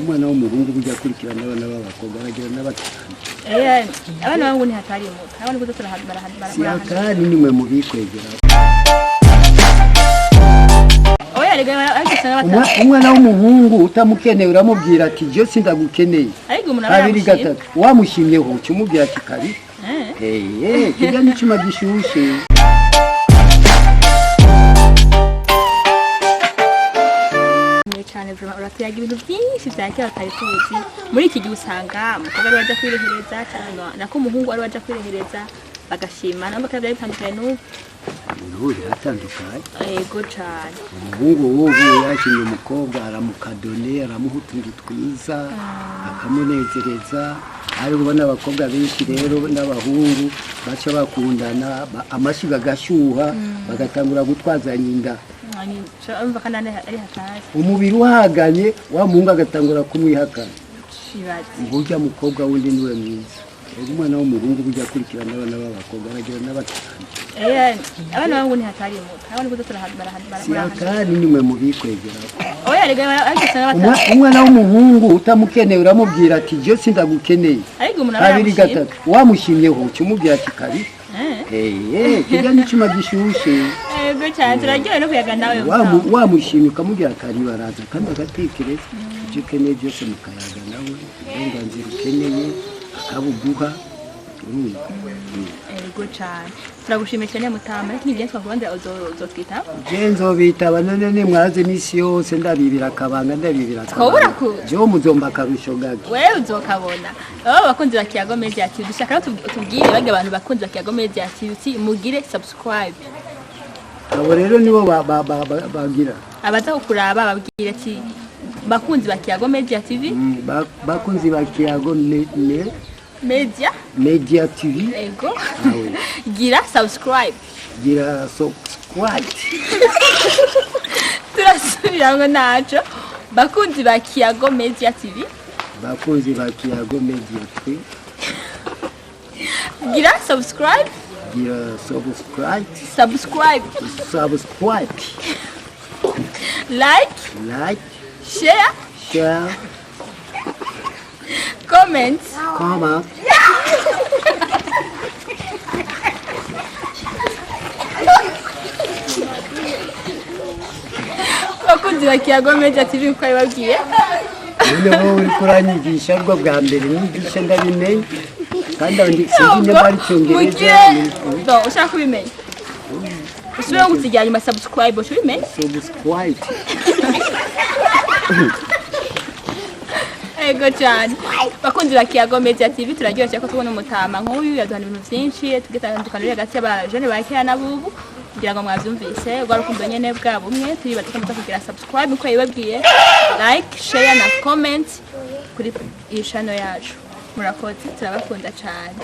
umwana w'umuhungu ujya kurikirana abana b'abakobwa bagira n'abatanu abana bangu ni hatari mu abana kuzo turahadmara kandi nimwe mu bikwegera oya rega akisana batanu umwana w'umuhungu utamukeneye uramubwira ati je sindagukeneye ariko umuntu abiri gatatu wamushimyeho cyumubwira ati kari kijya n'icuma gishushe uratuyaga ibintu byinshi bya kera tutari tuzi muri iki gihe usanga umukobwa ari waje kwirehereza cyangwa nako umuhungu ari waje kwirehereza bagashima nabo bakaba bitandukanye n'ubu biratandukanye yego cyane umuhungu w'ubu yashimye umukobwa aramukadone aramuha utuntu twiza akamunezereza ariko ubona abakobwa benshi rero n'abahungu baca bakundana amashiga agashyuha bagatangura gutwazanya inda umubiri uhaganye wa muhungu agatangura kumwihakana burya mukobwa wundi niwe mwiza umwana w'umuhungu ujya kurikirana abana b'abakobwa bagira n'abatanu abana bangu ni hatari mu abana kuzo turahadmara kandi nimwe mu bikwegera oya rega akisana batanu umwana w'umuhungu utamukeneye uramubwira ati je sindagukeneye ariko umuntu abiri gatatu wamushimyeho cyumubwira ati kari kijya n'icuma gishushe yego cyane turaryoye no kuyaga nawe wamushimye ukamubwira kari baraza kandi agatekereza ibyo ukeneye byose mukayaga nawe uburenganzira ukeneye akabuguha yego cyane turagushimiye cyane mutama ariko nibyo twakubandira uzotwita je nzobitaba none nimwaze misi yose ndabibira akabanga ndabibira twobura ku je muzomba karusho gake wewe uzokabona bakunzi bakiyago media TV dushaka tubwire bage abantu bakunzi bakiyago media TV mugire subscribe abo rero nibo bagira abaza kukuraba babwire ati bakunzi bakiyago media TV bakunzi bakiyago media TV ego gira subscribe turasubira ngo naco bakunzi bakiyago media TV gira subscribe like share comment bakunzi bakiyago media TV uko babwiye none wowe uri kuranyigisha rwo bwa mbere nigisha ndabimenye kandi sinzi niba ari cyongereza ushaka kubimenya usubire gutijya nyuma subscribe ushubimenya ego cyane bakunzi bakiyago media TV turaryoshye ko tubona umutama nk'uyu yaduhana ibintu byinshi tugitandukanira hagati y'abajene bakera nabubu kugira ngo mwabyumvise rwa rukundo nyene bwa bumwe turi bataka kugira subscribe uko yibabwiye like share na comment kuri iyi channel yacu murakoze turabakunda cyane